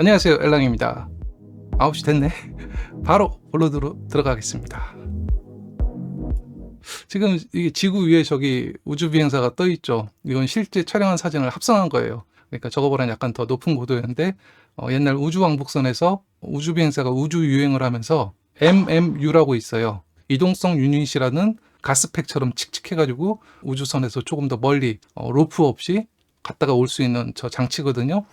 안녕하세요, 엘랑입니다. 9시 됐네. 바로 본론으로 들어가겠습니다. 지금 이게 지구 위에 저기 우주 비행사가 떠 있죠. 이건 실제 촬영한 사진을 합성한 거예요. 그러니까 저거보다는 약간 더 높은 고도였는데 옛날 우주왕복선에서 우주 비행사가 우주 유행을 하면서 MMU라고 있어요. 이동성 유닛이라는 가스팩처럼 칙칙해가지고 우주선에서 조금 더 멀리 로프 없이 갔다가 올 수 있는 저 장치거든요.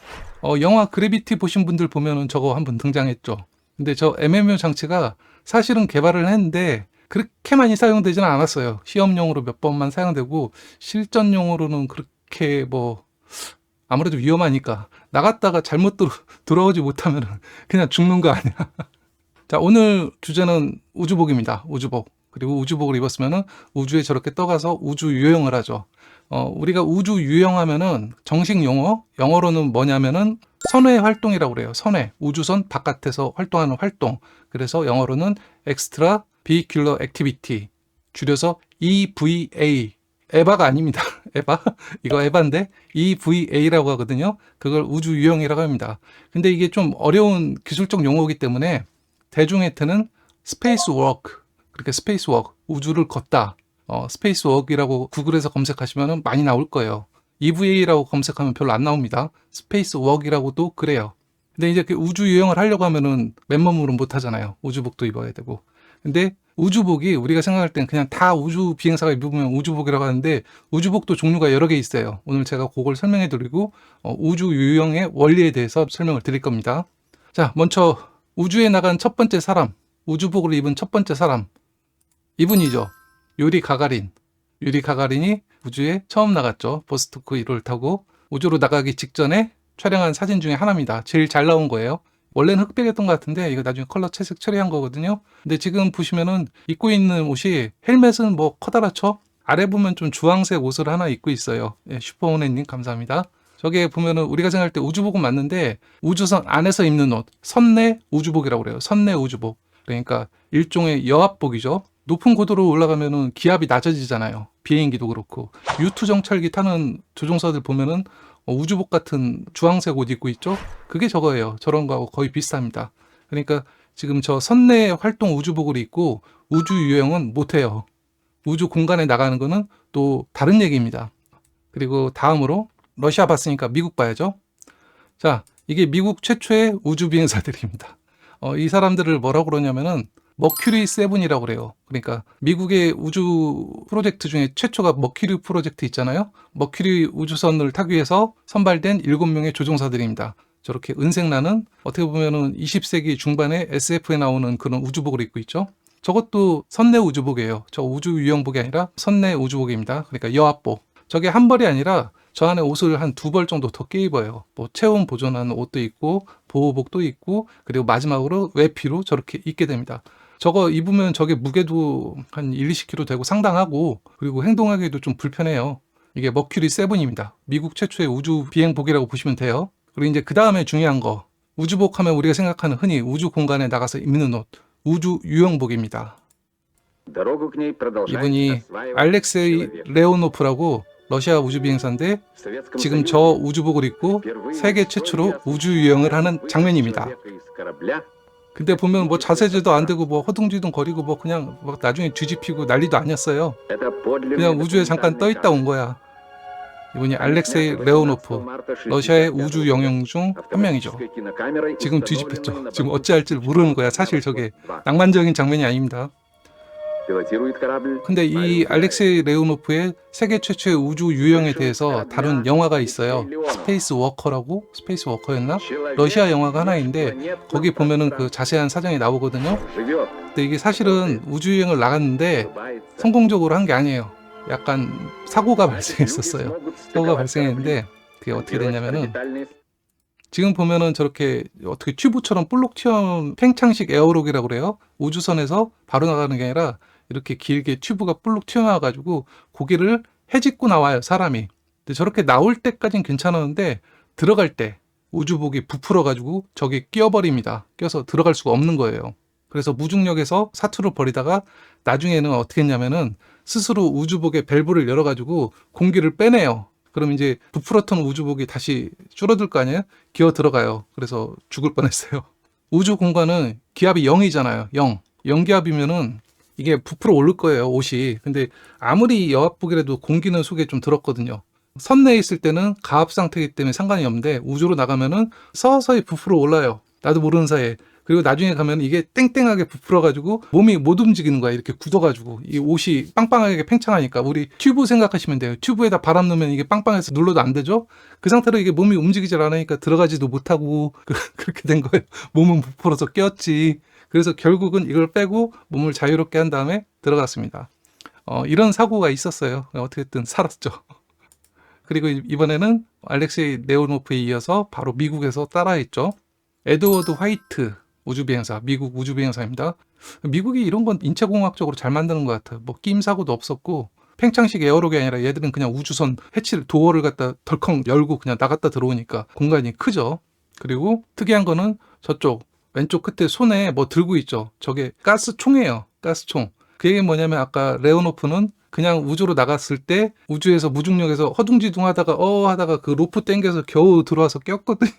영화 그래비티 보신 분들 보면은 저거 한번 등장했죠. 근데 저 MMU 장치가 사실은 개발을 했는데 그렇게 많이 사용되지는 않았어요. 시험용으로 몇 번만 사용되고 실전용으로는 그렇게 뭐 아무래도 위험하니까 나갔다가 잘못 들어오지 못하면 그냥 죽는 거 아니야. 자, 오늘 주제는 우주복입니다. 우주복. 그리고 우주복을 입었으면은 우주에 저렇게 떠가서 우주 유영을 하죠. 우리가 우주 유영하면은 정식 용어, 영어로는 뭐냐면은 선외 활동이라고 그래요. 선외. 우주선 바깥에서 활동하는 활동. 그래서 영어로는 Extra Vehicular Activity. 줄여서 EVA. 에바가 아닙니다. 에바? 이거 에바인데 EVA라고 하거든요. 그걸 우주 유영이라고 합니다. 근데 이게 좀 어려운 기술적 용어이기 때문에 대중한테는 스페이스 워크, 그렇게 스페이스 워크, 우주를 걷다, 스페이스 워크이라고 구글에서 검색하시면 많이 나올 거예요. EVA라고 검색하면 별로 안 나옵니다. 스페이스 워크이라고도 그래요. 근데 이제 우주 유영을 하려고 하면은 맨몸으로 못 하잖아요. 우주복도 입어야 되고. 근데 우주복이 우리가 생각할 땐 그냥 다 우주 비행사가 입으면 우주복이라고 하는데 우주복도 종류가 여러 개 있어요. 오늘 제가 그걸 설명해 드리고 우주 유영의 원리에 대해서 설명을 드릴 겁니다. 자, 먼저 우주에 나간 첫 번째 사람, 우주복을 입은 첫 번째 사람, 이분이죠. 유리 가가린. 유리 가가린이 우주에 처음 나갔죠. 보스토크 1호를 타고 우주로 나가기 직전에 촬영한 사진 중에 하나입니다. 제일 잘 나온 거예요. 원래는 흑백이었던 것 같은데 이거 나중에 컬러 채색 처리한 거거든요. 근데 지금 보시면은 입고 있는 옷이 헬멧은 뭐 커다랗죠? 아래 보면 좀 주황색 옷을 하나 입고 있어요. 예, 슈퍼오네님 감사합니다. 저게 보면은 우리가 생각할 때 우주복은 맞는데 우주선 안에서 입는 옷, 선내 우주복이라고 그래요. 선내 우주복. 그러니까 일종의 여합복이죠. 높은 고도로 올라가면은 기압이 낮아지잖아요. 비행기도 그렇고. U2 정찰기 타는 조종사들 보면은 우주복 같은 주황색 옷 입고 있죠? 그게 저거예요. 저런 거하고 거의 비슷합니다. 그러니까 지금 저 선내 활동 우주복을 입고 우주 유영은 못해요. 우주 공간에 나가는 거는 또 다른 얘기입니다. 그리고 다음으로 러시아 봤으니까 미국 봐야죠. 자, 이게 미국 최초의 우주 비행사들입니다. 이 사람들을 뭐라고 그러냐면은 머큐리 7이라고 그래요. 그러니까 미국의 우주 프로젝트 중에 최초가 머큐리 프로젝트 있잖아요. 머큐리 우주선을 타기 위해서 선발된 7명의 조종사들입니다. 저렇게 은색 나는 어떻게 보면은 20세기 중반에 SF에 나오는 그런 우주복을 입고 있죠. 저것도 선내 우주복이에요. 저 우주 유영복이 아니라 선내 우주복입니다. 그러니까 여합복. 저게 한 벌이 아니라 저 안에 옷을 한 2벌 정도 더 끼 입어요. 뭐 체온 보존하는 옷도 있고 보호복도 있고 그리고 마지막으로 외피로 저렇게 입게 됩니다. 저거 입으면 저게 무게도 한 1, 20kg 되고 상당하고 그리고 행동하기도 좀 불편해요. 이게 머큐리 7입니다. 미국 최초의 우주 비행복이라고 보시면 돼요. 그리고 이제 그 다음에 중요한 거 우주복 하면 우리가 생각하는 흔히 우주 공간에 나가서 입는 옷 우주 유영복입니다. 이분이 알렉세이 레오노프라고 러시아 우주 비행사인데 지금 저 우주복을 입고 세계 최초로 우주 유영을 하는 장면입니다. 근데 보면 뭐 자세제도 안 되고 뭐 허둥지둥 거리고 뭐 그냥 막 나중에 뒤집히고 난리도 아니었어요. 그냥 우주에 잠깐 떠 있다 온 거야. 이분이 알렉세이 레오노프, 러시아의 우주 영웅 중 한 명이죠. 지금 뒤집혔죠. 지금 어찌할지 모르는 거야. 사실 저게 낭만적인 장면이 아닙니다. 근데 이 알렉세이 레오노프의 세계 최초의 우주 유영에 대해서 다룬 영화가 있어요. 스페이스 워커라고? 스페이스 워커였나? 러시아 영화가 하나 있는데 거기 보면은 그 자세한 사정이 나오거든요. 근데 이게 사실은 우주 유영을 나갔는데 성공적으로 한 게 아니에요. 약간 사고가 발생했었어요. 사고가 발생했는데 그게 어떻게 됐냐면은 지금 보면은 저렇게 어떻게 튜브처럼 볼록 튀어나온 팽창식 에어록이라고 그래요. 우주선에서 바로 나가는 게 아니라 이렇게 길게 튜브가 볼록 튀어나와가지고 고개를 헤집고 나와요, 사람이. 근데 저렇게 나올 때까진 괜찮았는데 들어갈 때 우주복이 부풀어가지고 저기 끼어버립니다. 껴서 들어갈 수가 없는 거예요. 그래서 무중력에서 사투를 벌이다가 나중에는 어떻게 했냐면은 스스로 우주복의 밸브를 열어가지고 공기를 빼내요. 그럼 이제 부풀었던 우주복이 다시 줄어들 거 아니에요? 기어 들어가요. 그래서 죽을 뻔했어요. 우주 공간은 기압이 0이잖아요. 0. 0기압이면은 이게 부풀어 오를 거예요, 옷이. 근데 아무리 여합복이라도 공기는 속에 좀 들었거든요. 선 내에 있을 때는 가압 상태이기 때문에 상관이 없는데 우주로 나가면은 서서히 부풀어 올라요. 나도 모르는 사이에. 그리고 나중에 가면 이게 땡땡하게 부풀어가지고 몸이 못 움직이는 거야. 이렇게 굳어가지고. 이 옷이 빵빵하게 팽창하니까. 우리 튜브 생각하시면 돼요. 튜브에다 바람 넣으면 이게 빵빵해서 눌러도 안 되죠? 그 상태로 이게 몸이 움직이질 않으니까 들어가지도 못하고 그렇게 된 거예요. 몸은 부풀어서 꼈지. 그래서 결국은 이걸 빼고 몸을 자유롭게 한 다음에 들어갔습니다. 이런 사고가 있었어요. 어떻게든 살았죠. 그리고 이번에는 알렉세이 레오노프에 이어서 바로 미국에서 따라했죠. 에드워드 화이트 우주비행사, 미국 우주비행사입니다. 미국이 이런 건 인체공학적으로 잘 만드는 것 같아요. 뭐 끼임 사고도 없었고 팽창식 에어록이 아니라 얘들은 그냥 우주선 해치를 도어를 갖다 덜컹 열고 그냥 나갔다 들어오니까 공간이 크죠. 그리고 특이한 거는 저쪽 왼쪽 끝에 손에 뭐 들고 있죠. 저게 가스총이에요. 가스총. 그게 뭐냐면 아까 레오노프는 그냥 우주로 나갔을 때 우주에서 무중력에서 허둥지둥하다가 하다가 그 로프 땡겨서 겨우 들어와서 꼈거든요.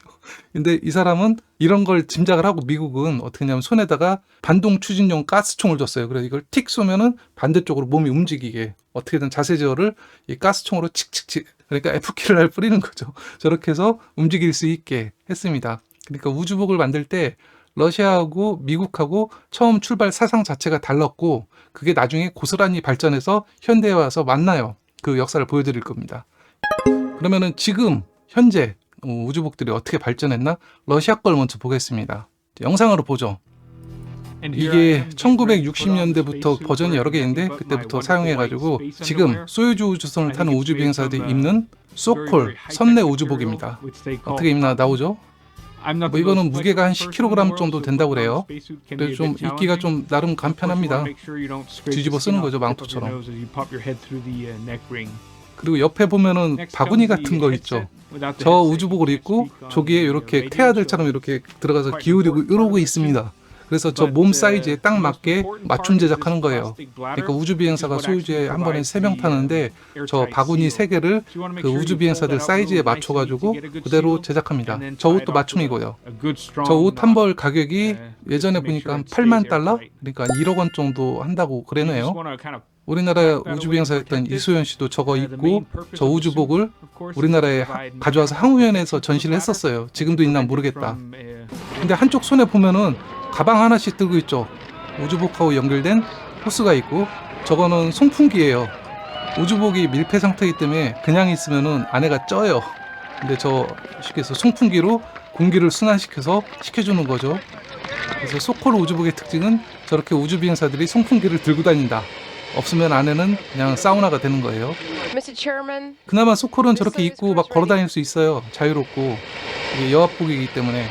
근데 이 사람은 이런 걸 짐작을 하고 미국은 어떻게 하냐면 손에다가 반동 추진용 가스총을 줬어요. 그래서 이걸 틱 쏘면은 반대쪽으로 몸이 움직이게 어떻게든 자세 제어를 이 가스총으로 칙칙칙 그러니까 F키를 뿌리는 거죠. 저렇게 해서 움직일 수 있게 했습니다. 그러니까 우주복을 만들 때 러시아하고 미국하고 처음 출발 사상 자체가 달랐고 그게 나중에 고스란히 발전해서 현대에 와서 만나요. 그 역사를 보여드릴 겁니다. 그러면은 지금 현재 우주복들이 어떻게 발전했나? 러시아 걸 먼저 보겠습니다. 영상으로 보죠. 이게 1960년대부터 버전이 여러 개 있는데 그때부터 사용해가지고 지금 소유주 우주선을 타는 우주비행사들이 입는 소콜 선내 우주복입니다. 어떻게 입나 나오죠? 뭐 이거는 무게가 한 10kg 정도 된다고 그래요. 그래서 좀 입기가 좀 나름 간편합니다. 뒤집어 쓰는 거죠, 망토처럼. 그리고 옆에 보면은 바구니 같은 거 있죠. 저 우주복을 입고 저기에 이렇게 태아들처럼 이렇게 들어가서 기울이고 이러고 있습니다. 그래서 저 몸 사이즈에 딱 맞게 맞춤 제작하는 거예요. 그러니까 우주비행사가 소유주에 한 번에 3명 타는데 저 바구니 3개를 그 우주비행사들 사이즈에 맞춰가지고 그대로 제작합니다. 저 옷도 맞춤이고요. 저 옷 한 벌 가격이 예전에 보니까 한 8만 달러? 그러니까 1억 원 정도 한다고 그러네요. 우리나라 우주비행사였던 이소연 씨도 저거 입고 저 우주복을 우리나라에 가져와서 항우연에서 전시를 했었어요. 지금도 있나 모르겠다. 근데 한쪽 손에 보면은 가방 하나씩 들고 있죠. 우주복하고 연결된 호스가 있고 저거는 송풍기예요. 우주복이 밀폐 상태이기 때문에 그냥 있으면은 안에가 쪄요. 근데 저 쉽게 해서 송풍기로 공기를 순환시켜서 식혀주는 거죠. 그래서 소콜 우주복의 특징은 저렇게 우주비행사들이 송풍기를 들고 다닌다. 없으면 안에는 그냥 사우나가 되는 거예요. 그나마 소콜은 저렇게 입고 막 걸어 다닐 수 있어요. 자유롭고 이게 여합복이기 때문에.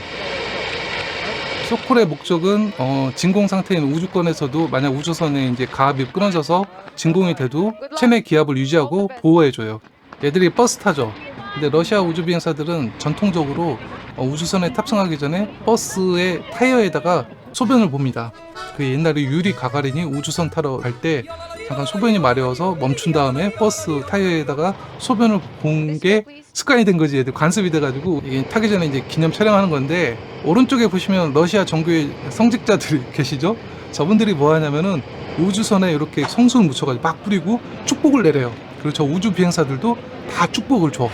소콜의 목적은 진공 상태인 우주권에서도 만약 우주선에 이제 가압이 끊어져서 진공이 돼도 체내 기압을 유지하고 보호해줘요. 얘들이 버스 타죠. 근데 러시아 우주비행사들은 전통적으로 우주선에 탑승하기 전에 버스의 타이어에다가 소변을 봅니다. 그 옛날에 유리 가가린이 우주선 타러 갈 때 잠깐 소변이 마려워서 멈춘 다음에 버스 타이어에다가 소변을 본 게 습관이 된 거지. 애들 관습이 돼가지고 이게 타기 전에 이제 기념 촬영하는 건데 오른쪽에 보시면 러시아 정교의 성직자들이 계시죠. 저분들이 뭐 하냐면은 우주선에 이렇게 성수를 묻혀가지고 막 뿌리고 축복을 내려요. 그리고 저 우주 비행사들도 다 축복을 줘.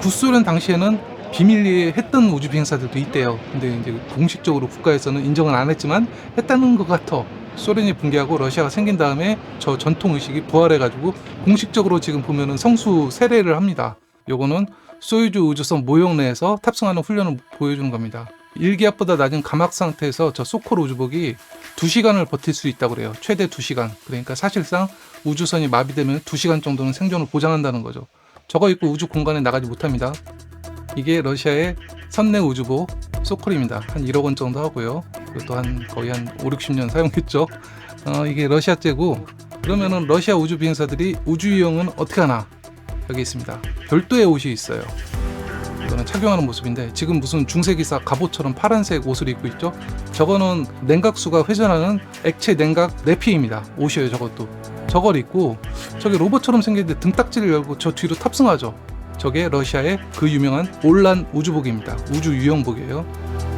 구소련 당시에는 비밀리에 했던 우주 비행사들도 있대요. 근데 이제 공식적으로 국가에서는 인정은 안 했지만 했다는 것 같아. 소련이 붕괴하고 러시아가 생긴 다음에 저 전통 의식이 부활해가지고 공식적으로 지금 보면은 성수 세례를 합니다. 요거는 소유주 우주선 모형 내에서 탑승하는 훈련을 보여주는 겁니다. 1기압보다 낮은 감압 상태에서 저 소콜 우주복이 2시간을 버틸 수 있다고 그래요. 최대 2시간. 그러니까 사실상 우주선이 마비되면 2시간 정도는 생존을 보장한다는 거죠. 저거 입고 우주 공간에 나가지 못합니다. 이게 러시아의 선내 우주복 소콜입니다. 한 1억 원 정도 하고요. 이것도 거의 한 5, 60년 사용했죠. 이게 러시아제고 그러면은 러시아 우주 비행사들이 우주 유형은 어떻게 하나? 여기 있습니다. 별도의 옷이 있어요. 이거는 착용하는 모습인데 지금 무슨 중세기사 갑옷처럼 파란색 옷을 입고 있죠. 저거는 냉각수가 회전하는 액체 냉각 내피입니다. 옷이에요. 저것도. 저걸 입고 저기 로봇처럼 생겼는데 등딱지를 열고 저 뒤로 탑승하죠. 저게 러시아의 그 유명한 올란 우주복입니다. 우주 유형복이에요.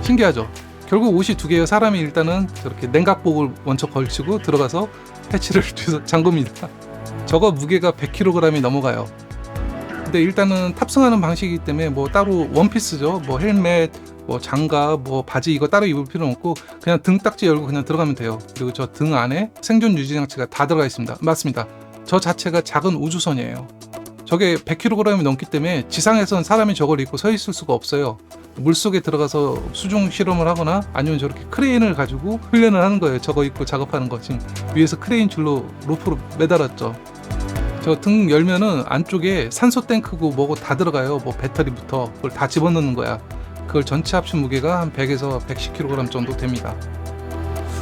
신기하죠? 결국 옷이 두 개예요. 사람이 일단은 저렇게 냉각복을 먼저 걸치고 들어가서 패치를 뒤에서 잠굽니다. 저거 무게가 100kg이 넘어가요. 근데 일단은 탑승하는 방식이기 때문에 뭐 따로 원피스죠. 뭐 헬멧, 뭐 장갑, 뭐 바지 이거 따로 입을 필요는 없고 그냥 등 딱지 열고 그냥 들어가면 돼요. 그리고 저 등 안에 생존 유지 장치가 다 들어가 있습니다. 맞습니다. 저 자체가 작은 우주선이에요. 저게 100kg이 넘기 때문에 지상에선 사람이 저걸 입고 서 있을 수가 없어요. 물속에 들어가서 수중 실험을 하거나 아니면 저렇게 크레인을 가지고 훈련을 하는 거예요. 저거 입고 작업하는 거. 지금 위에서 크레인 줄로 로프로 매달았죠. 저 등 열면은 안쪽에 산소 탱크고 뭐고 다 들어가요. 뭐 배터리부터 그걸 다 집어넣는 거야. 그걸 전체 합친 무게가 한 100에서 110kg 정도 됩니다.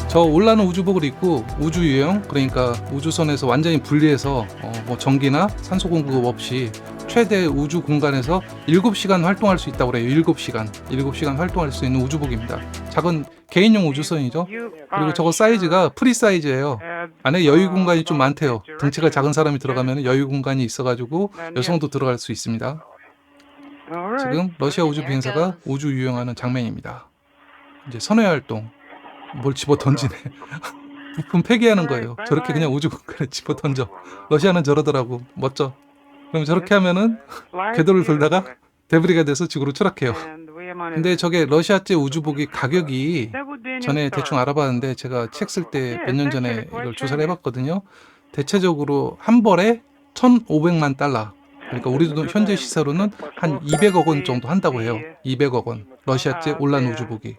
저 올라는 우주복을 입고 우주 유형, 그러니까 우주선에서 완전히 분리해서 뭐 전기나 산소 공급 없이 최대 우주 공간에서 7시간 활동할 수 있다고 그래요. 7시간 활동할 수 있는 우주복입니다. 작은 개인용 우주선이죠. 그리고 저거 사이즈가 프리 사이즈예요. 안에 여유 공간이 좀 많대요. 등치가 작은 사람이 들어가면 여유 공간이 있어가지고 여성도 들어갈 수 있습니다. 지금 러시아 우주 비행사가 우주 유영하는 장면입니다. 이제 선회 활동. 뭘 집어 던지네. 부품 폐기하는 거예요. 저렇게 그냥 우주 공간에 집어 던져. 러시아는 저러더라고. 멋져. 그럼 저렇게 하면은 궤도를 돌다가 데브리가 돼서 지구로 추락해요. 근데 저게 러시아제 우주복이 가격이 전에 대충 알아봤는데 제가 책 쓸 때 몇 년 전에 이걸 조사를 해봤거든요. 대체적으로 한 벌에 1,500만 달러. 그러니까 우리도 현재 시세로는 한 200억 원 정도 한다고 해요. 200억 원. 러시아제 올란 우주복이.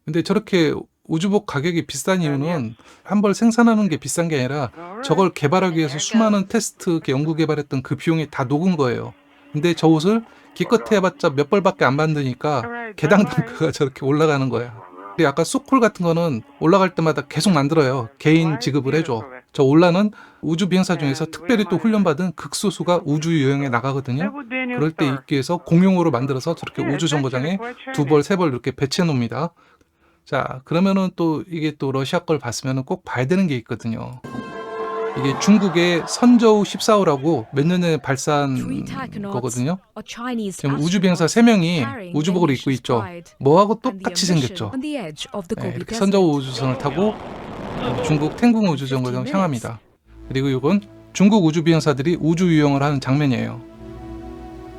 근데 저렇게 우주복 가격이 비싼 이유는 한 벌 생산하는 게 비싼 게 아니라 저걸 개발하기 위해서 수많은 테스트, 연구 개발했던 그 비용이 다 녹은 거예요. 근데 저 옷을 기껏 해봤자 몇 벌밖에 안 만드니까 개당 단가가 저렇게 올라가는 거야. 근데 아까 소콜 같은 거는 올라갈 때마다 계속 만들어요. 개인 지급을 해줘. 저 올라는 우주 비행사 중에서 특별히 또 훈련받은 극소수가 우주 여행에 나가거든요. 그럴 때 입기 위해서 공용으로 만들어서 저렇게 우주 정거장에 2벌, 3벌 이렇게 배치해 놓습니다. 자, 그러면은 또 이게 또 러시아 걸 봤으면 꼭 봐야 되는 게 있거든요. 이게 중국의 선저우 14호라고 몇 년 전에 발사한 거거든요. 지금 우주 비행사 3명이 우주복을 입고 있죠. 뭐하고 똑같이 생겼죠. 네, 이렇게 선저우 우주선을 타고 중국 탱궁 우주정거장 향합니다. 그리고 이건 중국 우주 비행사들이 우주 유영을 하는 장면이에요.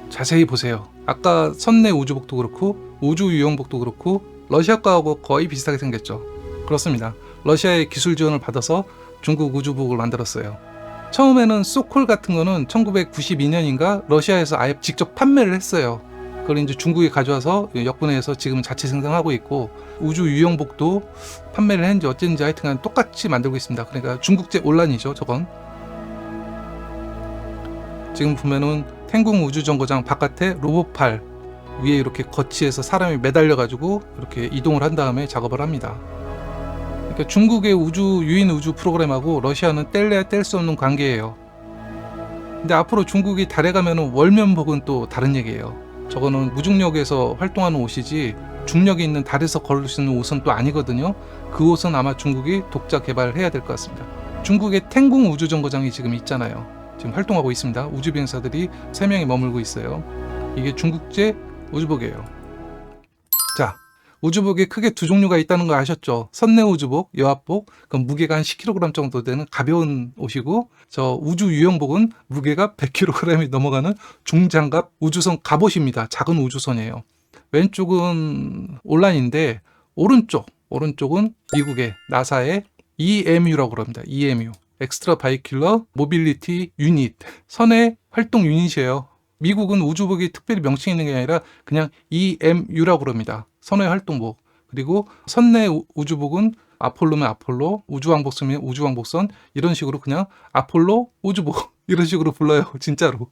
자세히 보세요. 아까 선내 우주복도 그렇고 우주 유영복도 그렇고 러시아 거하고 거의 비슷하게 생겼죠. 그렇습니다. 러시아의 기술 지원을 받아서 중국 우주복을 만들었어요. 처음에는 소콜 같은 거는 1992년인가 러시아에서 아예 직접 판매를 했어요. 그걸 이제 중국에 가져와서 역분해서 지금 자체 생산하고 있고 우주 유형복도 판매를 했는지 어쨌는지 하여튼간 똑같이 만들고 있습니다. 그러니까 중국제 올란이죠. 저건. 지금 보면은 탱궁 우주정거장 바깥에 로봇팔 위에 이렇게 거치해서 사람이 매달려 가지고 이렇게 이동을 한 다음에 작업을 합니다. 그러니까 중국의 우주 유인 우주 프로그램하고 러시아는 뗄래야 뗄 수 없는 관계예요. 근데 앞으로 중국이 달에 가면은 월면복은 또 다른 얘기예요. 저거는 무중력에서 활동하는 옷이지 중력이 있는 달에서 걸을 수 있는 옷은 또 아니거든요. 그 옷은 아마 중국이 독자 개발해야 될 것 같습니다. 중국의 탱궁 우주정거장이 지금 있잖아요. 지금 활동하고 있습니다. 우주 비행사들이 3명이 머물고 있어요. 이게 중국제 우주복이에요. 자, 우주복에 크게 두 종류가 있다는 거 아셨죠? 선내 우주복, 여합복, 그럼 무게가 한 10kg 정도 되는 가벼운 옷이고, 저 우주 유형복은 무게가 100kg이 넘어가는 중장갑 우주선 갑옷입니다. 작은 우주선이에요. 왼쪽은 올란인데 오른쪽은 미국의 나사의 EMU라고 그럽니다. EMU, Extra Vehicular Mobility Unit, 선의 활동 유닛이에요. 미국은 우주복이 특별히 명칭이 있는 게 아니라 그냥 EMU라고 그럽니다. 선의 활동복. 그리고 선내 우주복은 아폴로면 아폴로, 우주왕복선이면 우주왕복선, 이런 식으로 그냥 아폴로 우주복 이런 식으로 불러요. 진짜로.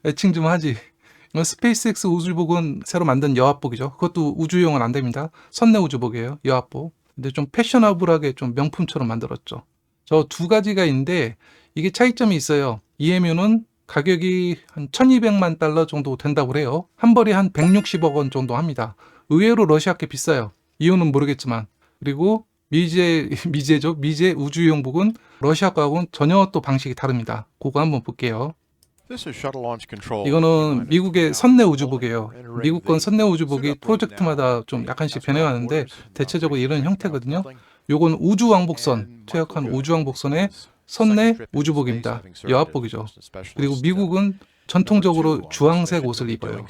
애칭 좀 하지. 스페이스X 우주복은 새로 만든 여합복이죠. 그것도 우주용은 안 됩니다. 선내 우주복이에요. 여합복. 근데 좀 패셔너블하게 좀 명품처럼 만들었죠. 저 두 가지가 있는데 이게 차이점이 있어요. EMU는 가격이 한 1200만 달러 정도 된다고 해요. 한 벌이 한 160억 원 정도 합니다. 의외로 러시아께 비싸요. 이유는 모르겠지만. 그리고 미제 우주용복은 러시아 거하고는 전혀 또 방식이 다릅니다. 그거 한번 볼게요. 이거는 미국의 선내 우주복이에요. 미국 건 선내 우주복이 프로젝트마다 좀 약간씩 변해가는데 대체적으로 이런 형태거든요. 요건 우주왕복선, 퇴역한 우주왕복선의 선내 우주복입니다. 여합복이죠. 그리고 미국은 전통적으로 주황색 옷을 입어요.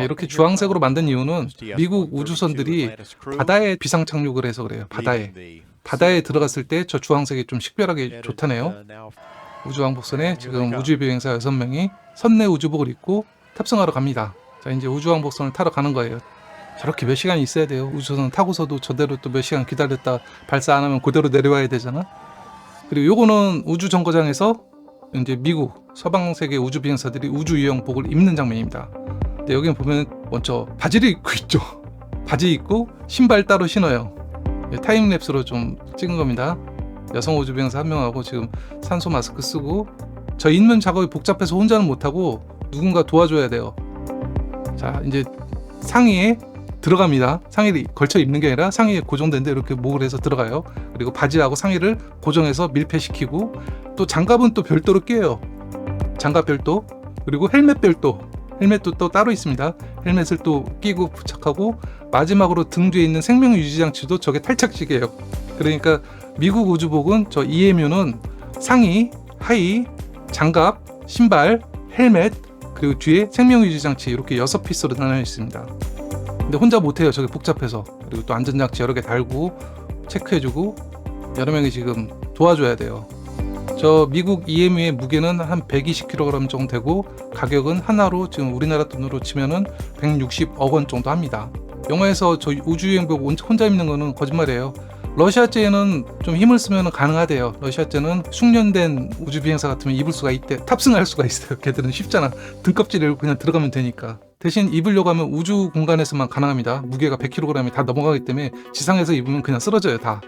이렇게 주황색으로 만든 이유는 미국 우주선들이 바다에 비상 착륙을 해서 그래요. 바다에 들어갔을 때 저 주황색이 좀 식별하기 좋다네요. 우주왕복선에 지금 우주비행사 6명이 선내 우주복을 입고 탑승하러 갑니다. 자, 이제 우주왕복선을 타러 가는 거예요. 저렇게 몇 시간이 있어야 돼요. 우주선 타고서도 저대로 또 몇 시간 기다렸다 발사 안 하면 그대로 내려와야 되잖아. 그리고 요거는 우주정거장에서 이제 미국 서방 세계 우주 비행사들이 우주 유형복을 입는 장면입니다. 근데 여기 보면 먼저 바지를 입고 있죠. 바지 입고 신발 따로 신어요. 타임랩스로 좀 찍은 겁니다. 여성 우주 비행사 한 명하고 지금 산소 마스크 쓰고, 저 입는 작업이 복잡해서 혼자는 못하고 누군가 도와줘야 돼요. 자, 이제 상의에 들어갑니다. 상의를 걸쳐 입는 게 아니라 상의에 고정된 데 이렇게 목을 해서 들어가요. 그리고 바지하고 상의를 고정해서 밀폐시키고, 또 장갑은 또 별도로 껴요. 장갑 별도, 그리고 헬멧 별도, 헬멧도 또 따로 있습니다. 헬멧을 또 끼고 부착하고, 마지막으로 등 뒤에 있는 생명 유지 장치도 저게 탈착식이에요. 그러니까 미국 우주복은 저 EMU는 상의, 하의, 장갑, 신발, 헬멧, 그리고 뒤에 생명 유지 장치 이렇게 6피스로 나눠 있습니다. 근데 혼자 못해요. 저게 복잡해서. 그리고 또 안전장치 여러 개 달고 체크해주고 여러 명이 지금 도와줘야 돼요. 저 미국 EMU의 무게는 한 120kg 정도 되고, 가격은 하나로 지금 우리나라 돈으로 치면은 160억 원 정도 합니다. 영화에서 저 우주유행복 혼자 입는 거는 거짓말이에요. 러시아제는 좀 힘을 쓰면 가능하대요. 러시아제는 숙련된 우주비행사 같으면 입을 수가 있대. 탑승할 수가 있어요. 걔들은 쉽잖아. 등껍질을 그냥 들어가면 되니까. 대신 입으려고 하면 우주 공간에서만 가능합니다. 무게가 100kg이 다 넘어가기 때문에 지상에서 입으면 그냥 쓰러져요. 다.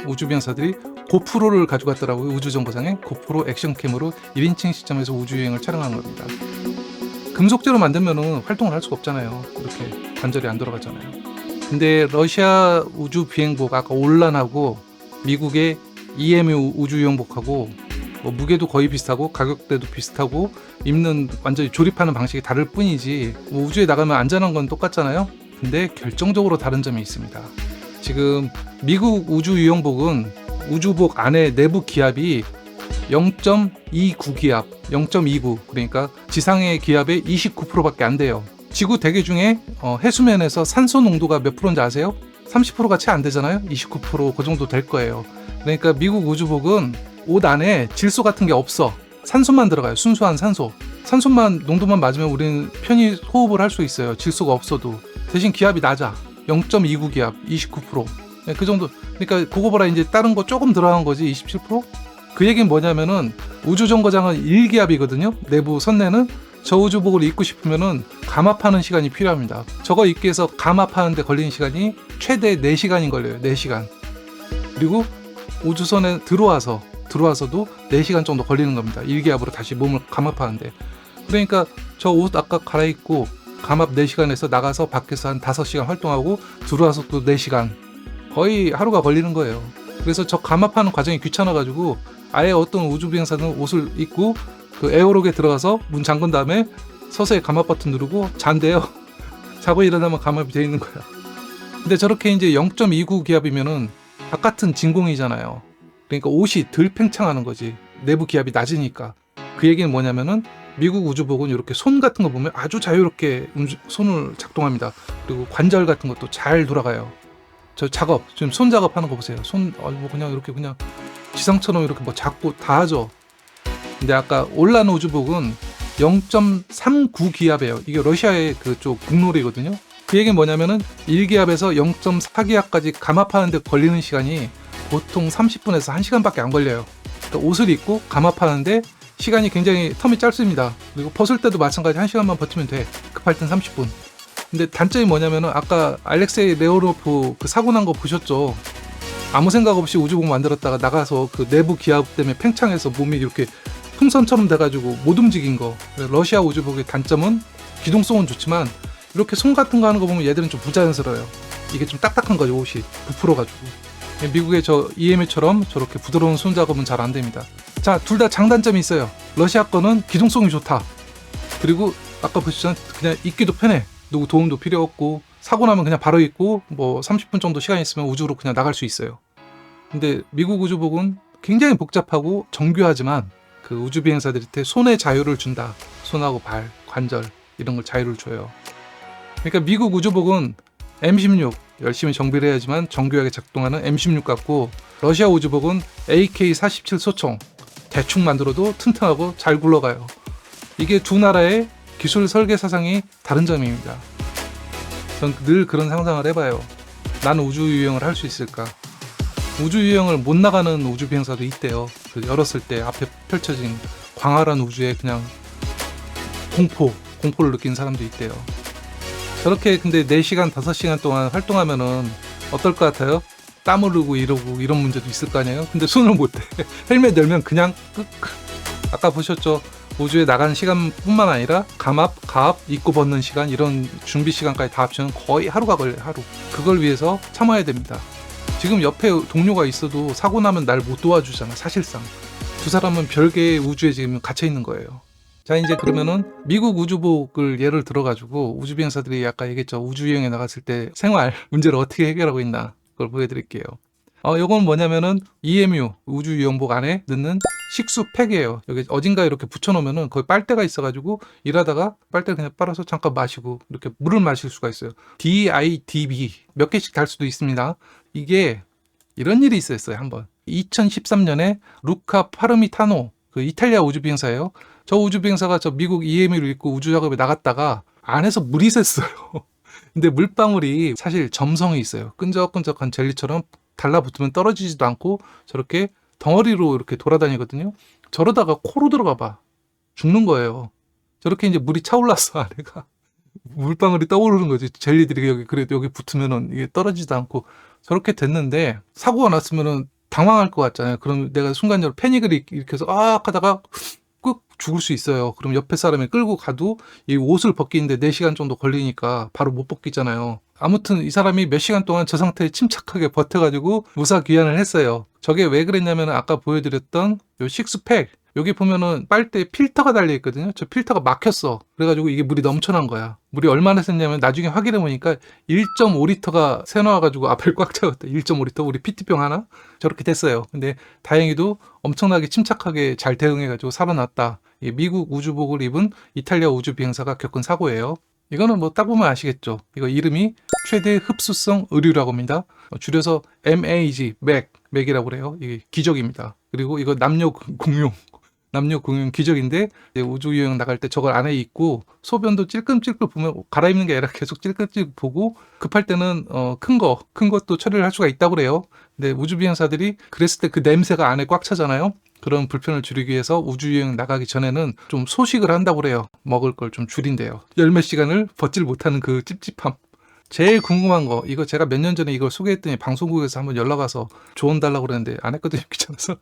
우주비행사들이 고프로를 가지고 갔더라고요. 우주정거장에 고프로 액션캠으로 1인칭 시점에서 우주여행을 촬영한 겁니다. 금속재로 만들면 활동을 할 수가 없잖아요. 이렇게 관절이 안 돌아가잖아요. 근데 러시아 우주 비행복 아까 올란하고 미국의 EMU 우주유형복하고 뭐 무게도 거의 비슷하고 가격대도 비슷하고 입는 완전히 조립하는 방식이 다를 뿐이지, 뭐 우주에 나가면 안전한 건 똑같잖아요. 근데 결정적으로 다른 점이 있습니다. 지금 미국 우주유형복은 우주복 안에 내부 기압이 0.29 기압, 0.29, 그러니까 지상의 기압의 29%밖에 안 돼요. 지구 대기 중에 해수면에서 산소 농도가 몇 프로인지 아세요? 30%가 채 안 되잖아요. 29% 그 정도 될 거예요. 그러니까 미국 우주복은 옷 안에 질소 같은 게 없어. 산소만 들어가요. 순수한 산소. 산소만 농도만 맞으면 우리는 편히 호흡을 할 수 있어요. 질소가 없어도. 대신 기압이 낮아. 0.29 기압, 29%. 네, 그 정도. 그러니까 그거보다 이제 다른 거 조금 들어간 거지. 27%? 그 얘기는 뭐냐면은 우주정거장은 1기압이거든요. 내부 선내는. 저 우주복을 입고 싶으면은 감압하는 시간이 필요합니다. 저거 입기 위해서 감압하는데 걸리는 시간이 최대 4시간이 걸려요. 4시간. 그리고 우주선에 들어와서도 4시간 정도 걸리는 겁니다. 1기압으로 다시 몸을 감압하는데. 그러니까 저 옷 아까 갈아입고 감압 4시간에서 나가서 밖에서 한 5시간 활동하고 들어와서 또 4시간. 거의 하루가 걸리는 거예요. 그래서 저 감압하는 과정이 귀찮아가지고 아예 어떤 우주비행사는 옷을 입고 그 에어록에 들어가서 문 잠근 다음에 서서히 감압 버튼 누르고 잔대요. 자고 일어나면 감압이 돼 있는 거야. 근데 저렇게 이제 0.29 기압이면은 바깥은 진공이잖아요. 그러니까 옷이 덜 팽창하는 거지. 내부 기압이 낮으니까. 그 얘기는 뭐냐면은 미국 우주복은 이렇게 손 같은 거 보면 아주 자유롭게 손을 작동합니다. 그리고 관절 같은 것도 잘 돌아가요. 저 작업, 지금 손 작업하는 거 보세요. 손 뭐 그냥 이렇게 그냥 지상처럼 이렇게 뭐 잡고 다 하죠. 근데 아까 올란 우주복은 0.39 기압이에요. 이게 러시아의 그쪽 국룰이거든요. 그 얘기는 뭐냐면은 1기압에서 0.4 기압까지 감압하는데 걸리는 시간이 보통 30분에서 1시간밖에 안 걸려요. 그러니까 옷을 입고 감압하는데 시간이 굉장히 텀이 짧습니다. 그리고 벗을 때도 마찬가지 1시간만 버티면 돼. 급할 땐 30분. 근데 단점이 뭐냐면은 아까 알렉세이 레오노프 그 사고 난 거 보셨죠? 아무 생각 없이 우주복 만들었다가 나가서 그 내부 기압 때문에 팽창해서 몸이 이렇게 풍선처럼 돼가지고 못 움직인 거. 러시아 우주복의 단점은 기동성은 좋지만 이렇게 손 같은 거 하는 거 보면 얘들은 좀 부자연스러워요. 이게 좀 딱딱한 거죠, 옷이 부풀어가지고. 미국의 저 EMU처럼 저렇게 부드러운 손 작업은 잘 안 됩니다. 자, 둘 다 장단점이 있어요. 러시아 거는 기동성이 좋다. 그리고 아까 보셨잖아요. 그냥 있기도 편해. 누구 도움도 필요 없고 사고 나면 그냥 바로 있고 뭐 30분 정도 시간 있으면 우주로 그냥 나갈 수 있어요. 근데 미국 우주복은 굉장히 복잡하고 정교하지만 그 우주 비행사들한테 손의 자유를 준다. 손하고 발, 관절 이런 걸 자유를 줘요. 그러니까 미국 우주복은 M16 열심히 정비를 해야지만 정교하게 작동하는 M16 같고 러시아 우주복은 AK-47 소총 대충 만들어도 튼튼하고 잘 굴러가요. 이게 두 나라의 기술 설계 사상이 다른 점입니다. 전 늘 그런 상상을 해봐요. 난 우주 유영을 할 수 있을까? 우주 유영을 못 나가는 우주 비행사도 있대요. 그 열었을 때 앞에 펼쳐진 광활한 우주에 그냥 공포를 느끼는 사람도 있대요. 저렇게 근데 4시간, 5시간 동안 활동하면은 어떨 것 같아요? 땀 흐르고 이러고 이런 문제도 있을 거 아니에요? 근데 손을 못 대. 헬멧 열면 그냥 끄. 아까 보셨죠? 우주에 나가는 시간뿐만 아니라 감압, 가압, 입고 벗는 시간 이런 준비 시간까지 다 합치면 거의 하루가 걸려요. 하루. 그걸 위해서 참아야 됩니다. 지금 옆에 동료가 있어도 사고 나면 날 못 도와주잖아. 사실상. 두 사람은 별개의 우주에 지금 갇혀 있는 거예요. 자, 이제 그러면은 미국 우주복을 예를 들어가지고 우주 비행사들이 아까 얘기했죠. 우주 여행에 나갔을 때 생활 문제를 어떻게 해결하고 있나 그걸 보여드릴게요. 요건 뭐냐면은 EMU 우주 유영복 안에 넣는 식수팩이에요. 여기 어딘가 이렇게 붙여놓으면은 거기 빨대가 있어가지고 일하다가 빨대를 그냥 빨아서 잠깐 마시고 이렇게 물을 마실 수가 있어요. DIDB 몇 개씩 달 수도 있습니다. 이게 이런 일이 있었어요. 한번 2013년에 루카 파르미타노 그 이탈리아 우주 비행사예요. 저 우주 비행사가 저 미국 EMU를 입고 우주 작업에 나갔다가 안에서 물이 샜어요. 근데 물방울이 사실 점성이 있어요. 끈적끈적한 젤리처럼 달라붙으면 떨어지지도 않고 저렇게 덩어리로 이렇게 돌아다니거든요. 저러다가 코로 들어가 봐. 죽는 거예요. 저렇게 이제 물이 차올랐어, 안에가. 물방울이 떠오르는 거지. 젤리들이 여기, 그래도 여기 붙으면은 이게 떨어지지도 않고 저렇게 됐는데 사고가 났으면은 당황할 것 같잖아요. 그럼 내가 순간적으로 패닉을 일으켜서 하다가 꾹 죽을 수 있어요. 그럼 옆에 사람이 끌고 가도 이 옷을 벗기는데 4시간 정도 걸리니까 바로 못 벗기잖아요. 아무튼 이 사람이 몇 시간 동안 저 상태에 침착하게 버텨가지고 무사귀환을 했어요. 저게 왜 그랬냐면 아까 보여드렸던 요 식스팩 여기 보면은 빨대에 필터가 달려있거든요. 저 필터가 막혔어. 그래가지고 이게 물이 넘쳐난 거야. 물이 얼마나 샜냐면 나중에 확인해보니까 1.5리터가 새나와가지고 앞을 꽉 차갔다. 1.5리터 우리 PT병 하나? 저렇게 됐어요. 근데 다행히도 엄청나게 침착하게 잘 대응해가지고 살아났다. 미국 우주복을 입은 이탈리아 우주 비행사가 겪은 사고예요. 이거는 뭐 딱 보면 아시겠죠. 이거 이름이 최대 흡수성 의류라고 합니다. 줄여서 MAG, 맥이라고 그래요. 이게 기적입니다. 그리고 이거 남녀 공용 기적인데 우주 여행 나갈 때 저걸 안에 입고 소변도 찔끔찔끔 보면 갈아입는 게 아니라 계속 찔끔찔끔 보고 급할 때는 큰 것도 처리를 할 수가 있다고 그래요. 근데 우주 비행사들이 그랬을 때 그 냄새가 안에 꽉 차잖아요. 그런 불편을 줄이기 위해서 우주여행 나가기 전에는 좀 소식을 한다고 그래요. 먹을 걸 좀 줄인대요. 열몇 시간을 벗질 못하는 그 찝찝함. 제일 궁금한 거, 이거 제가 몇 년 전에 이걸 소개했더니 방송국에서 한번 연락 와서 조언 달라고 그랬는데 안 했거든요. 귀찮아서.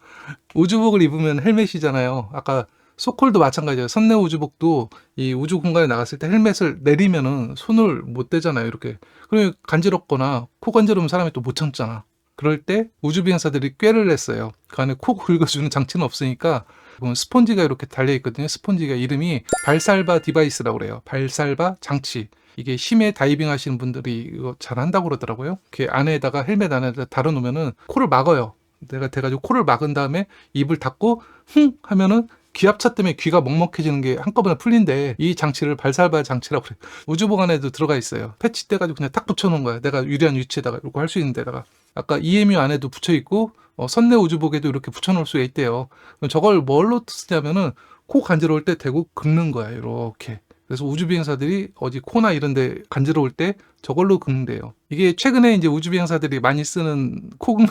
우주복을 입으면 헬멧이잖아요. 아까 소콜도 마찬가지예요. 선내 우주복도 이 우주 공간에 나갔을 때 헬멧을 내리면은 손을 못 대잖아요. 이렇게. 그러면 간지럽거나 코 간지러우면 사람이 또 못 참잖아. 그럴 때 우주 비행사들이 꾀를 냈어요. 그 안에 코 긁어주는 장치는 없으니까 보면 스폰지가 이렇게 달려있거든요. 스폰지가 이름이 발살바 디바이스라고 그래요. 발살바 장치. 이게 심해 다이빙 하시는 분들이 이거 잘 한다고 그러더라고요. 이렇게 안에다가 헬멧 안에다 달아놓으면은 코를 막아요. 내가 돼가지고 코를 막은 다음에 입을 닫고 흥 하면은 기압차 때문에 귀가 먹먹해지는 게 한꺼번에 풀린데 이 장치를 발살바 장치라고 그래요. 우주복 안에도 들어가 있어요. 패치 떼가지고 그냥 딱 붙여놓은 거야. 내가 유리한 위치에다가 이렇게 할 수 있는 데다가. 아까 EMU 안에도 붙여있고 선내 우주복에도 이렇게 붙여놓을 수가 있대요. 저걸 뭘로 쓰냐면은 코 간지러울 때 대고 긁는 거야. 이렇게. 그래서 우주 비행사들이 어디 코나 이런 데 간지러울 때 저걸로 긁는데요. 이게 최근에 이제 우주 비행사들이 많이 쓰는 코 긁는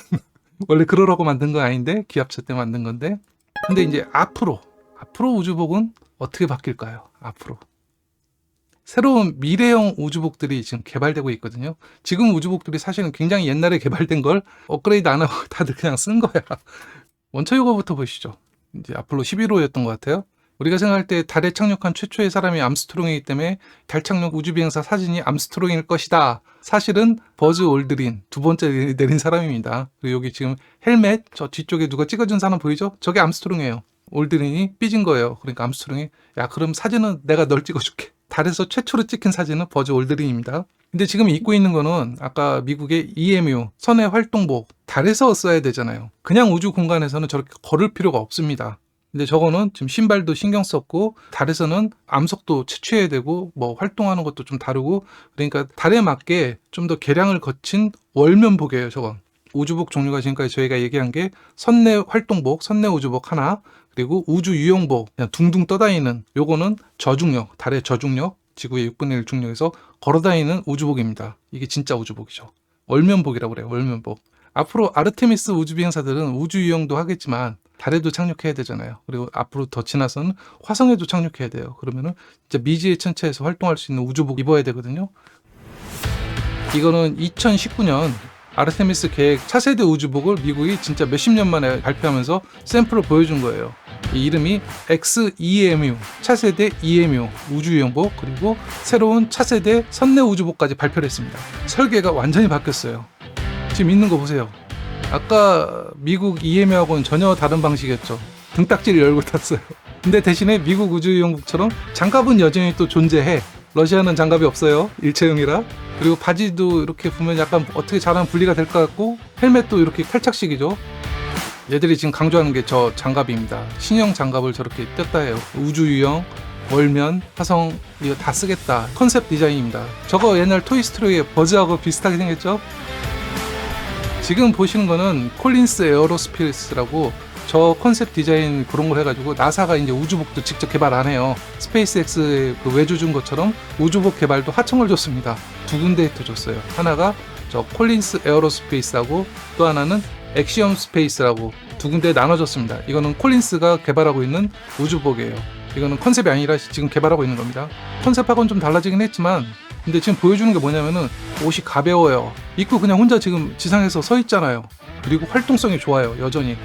원래 그러라고 만든 건 아닌데 기압차 때 만든 건데. 근데 이제 앞으로 우주복은 어떻게 바뀔까요? 앞으로. 새로운 미래형 우주복들이 지금 개발되고 있거든요. 지금 우주복들이 사실은 굉장히 옛날에 개발된 걸 업그레이드 안 하고 다들 그냥 쓴 거야. 원초 요거부터 보시죠. 이제 아폴로 11호였던 것 같아요. 우리가 생각할 때 달에 착륙한 최초의 사람이 암스트롱이기 때문에 달 착륙 우주비행사 사진이 암스트롱일 것이다. 사실은 버즈 올드린, 두 번째 내린 사람입니다. 그리고 여기 지금 헬멧 저 뒤쪽에 누가 찍어준 사람 보이죠? 저게 암스트롱이에요. 올드린이 삐진 거예요. 그러니까 암스트롱이 야 그럼 사진은 내가 널 찍어줄게. 달에서 최초로 찍힌 사진은 버즈 올드린입니다. 근데 지금 입고 있는 거는 아까 미국의 EMU 선외 활동복, 달에서 써야 되잖아요. 그냥 우주 공간에서는 저렇게 걸을 필요가 없습니다. 근데 저거는 지금 신발도 신경 썼고 달에서는 암석도 채취해야 되고 뭐 활동하는 것도 좀 다르고, 그러니까 달에 맞게 좀 더 개량을 거친 월면복이에요. 저건 우주복 종류가 지금까지 저희가 얘기한 게 선내 활동복, 선내 우주복 하나, 그리고 우주 유용복 그냥 둥둥 떠다니는 요거는 저중력, 달의 저중력, 지구의 6분의 1 중력에서 걸어다니는 우주복입니다. 이게 진짜 우주복이죠. 월면복이라고 그래요. 월면복. 앞으로 아르테미스 우주비행사들은 우주 유용도 하겠지만 달에도 착륙해야 되잖아요. 그리고 앞으로 더 지나서는 화성에도 착륙해야 돼요. 그러면은 진짜 미지의 천체에서 활동할 수 있는 우주복 입어야 되거든요. 이거는 2019년 아르테미스 계획 차세대 우주복을 미국이 진짜 몇십 년 만에 발표하면서 샘플을 보여준 거예요. 이 이름이 XEMU, 차세대 EMU 우주유용복, 그리고 새로운 차세대 선내 우주복까지 발표를 했습니다. 설계가 완전히 바뀌었어요. 지금 있는 거 보세요. 아까 미국 EMU하고는 전혀 다른 방식이었죠. 등딱지를 열고 탔어요. 근데 대신에 미국 우주유용복처럼 장갑은 여전히 또 존재해. 러시아는 장갑이 없어요. 일체형이라. 그리고 바지도 이렇게 보면 약간 어떻게 잘하면 분리가 될 것 같고, 헬멧도 이렇게 탈착식이죠. 얘들이 지금 강조하는 게 저 장갑입니다. 신형 장갑을 저렇게 뗐다 해요. 우주유형, 월면, 화성 이거 다 쓰겠다. 컨셉 디자인입니다. 저거 옛날 토이스토리의 버즈하고 비슷하게 생겼죠? 지금 보시는 거는 콜린스 에어로스페이스라고 저 컨셉 디자인 그런 걸 해가지고 나사가 이제 우주복도 직접 개발 안 해요. 스페이스X의 그 외주 준 것처럼 우주복 개발도 하청을 줬습니다. 두 군데 또 줬어요. 하나가 저 콜린스 에어로스페이스하고 또 하나는 엑시엄 스페이스라고 두 군데 나눠줬습니다. 이거는 콜린스가 개발하고 있는 우주복이에요. 이거는 컨셉이 아니라 지금 개발하고 있는 겁니다. 컨셉하고는 좀 달라지긴 했지만 근데 지금 보여주는 게 뭐냐면은 옷이 가벼워요. 입고 그냥 혼자 지금 지상에서 서 있잖아요. 그리고 활동성이 좋아요. 여전히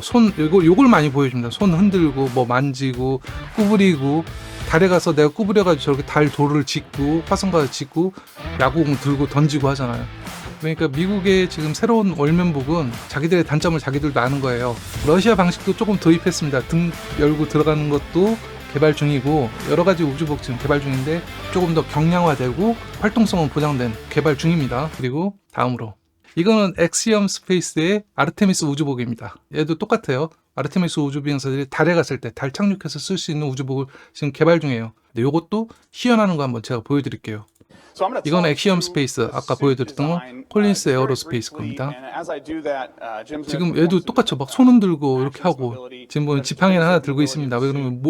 손 요걸 많이 보여줍니다. 손 흔들고 뭐 만지고 구부리고, 달에 가서 내가 구부려가지고 저렇게 달 돌을 짚고 화성 가서 짚고 야구공 들고 던지고 하잖아요. 그러니까 미국의 지금 새로운 월면복은 자기들의 단점을 자기들도 아는 거예요. 러시아 방식도 조금 도입했습니다. 등 열고 들어가는 것도 개발 중이고 여러 가지 우주복 지금 개발 중인데 조금 더 경량화되고 활동성은 보장된 개발 중입니다. 그리고 다음으로 이거는 엑시엄 스페이스의 아르테미스 우주복입니다. 얘도 똑같아요. 아르테미스 우주비행사들이 달에 갔을 때 달 착륙해서 쓸 수 있는 우주복을 지금 개발 중이에요. 근데 이것도 시연하는 거 한번 제가 보여드릴게요. 이건 엑시엄 스페이스, 아까 보여드렸던 건 콜린스 에어로스페이스 겁니다. 지금 얘도 똑같죠. 막 손 흔들고 이렇게 하고 지금 보면 지팡이를 하나 들고 있습니다. 왜 그러면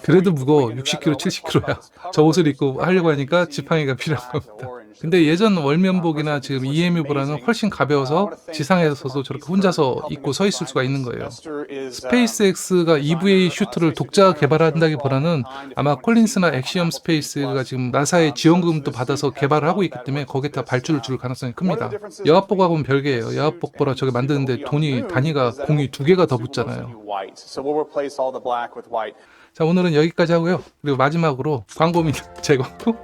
그래도 무거워. 60kg, 70kg야. 저 옷을 입고 하려고 하니까 지팡이가 필요한 겁니다. 근데 예전 월면복이나 지금 EMU보다는 훨씬 가벼워서 지상에서도 저렇게 혼자서 입고 서 있을 수가 있는 거예요. 스페이스X가 EVA 슈트를 독자가 개발한다기보다는 아마 콜린스나 엑시엄 스페이스가 지금 나사의 지원금도 받아서 개발을 하고 있기 때문에 거기에다 발주를 줄 가능성이 큽니다. 여합복하고는 별개예요. 여합복보다 저게 만드는데 돈이 단위가 공이 2개가 더 붙잖아요. 자, 오늘은 여기까지 하고요. 그리고 마지막으로 광고입니다. 제 광고.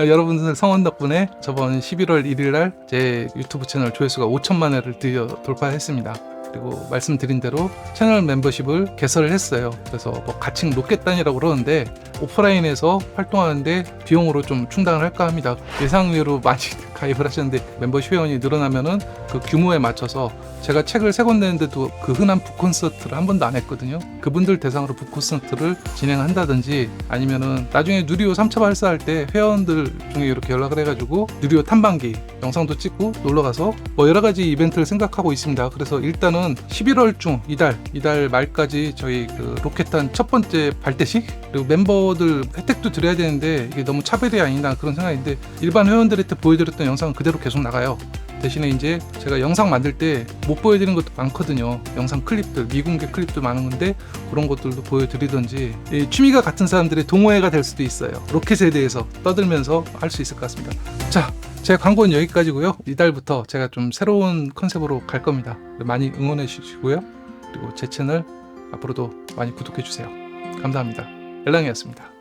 여러분들 성원 덕분에 저번 11월 1일 날 제 유튜브 채널 조회수가 5천만 회를 드디어 돌파했습니다. 그리고 말씀드린 대로 채널 멤버십을 개설을 했어요. 그래서 뭐 가칭 로켓단이라고 그러는데 오프라인에서 활동하는데 비용으로 좀 충당을 할까 합니다. 예상외로 많이 가입을 하셨는데 멤버십 회원이 늘어나면은 그 규모에 맞춰서 제가 책을 3권 내는데도 그 흔한 북콘서트를 한 번도 안 했거든요. 그분들 대상으로 북콘서트를 진행한다든지 아니면은 나중에 누리호 3차 발사할 때 회원들 중에 이렇게 연락을 해가지고 누리호 탐방기 영상도 찍고 놀러가서 뭐 여러가지 이벤트를 생각하고 있습니다. 그래서 일단은 11월 중 이달 말까지 저희 그 로켓단 첫 번째 발대식, 그리고 멤버들 혜택도 드려야 되는데 이게 너무 차별이 아니나 그런 생각인데 일반 회원들한테 보여드렸던 영상은 그대로 계속 나가요. 대신에 이제 제가 영상 만들 때 못 보여드리는 것도 많거든요. 영상 클립들, 미공개 클립도 많은 건데 그런 것들도 보여드리던지 취미가 같은 사람들의 동호회가 될 수도 있어요. 로켓에 대해서 떠들면서 할 수 있을 것 같습니다. 자, 제 광고는 여기까지고요. 이달부터 제가 좀 새로운 컨셉으로 갈 겁니다. 많이 응원해 주시고요. 그리고 제 채널 앞으로도 많이 구독해 주세요. 감사합니다. 엘랑이었습니다.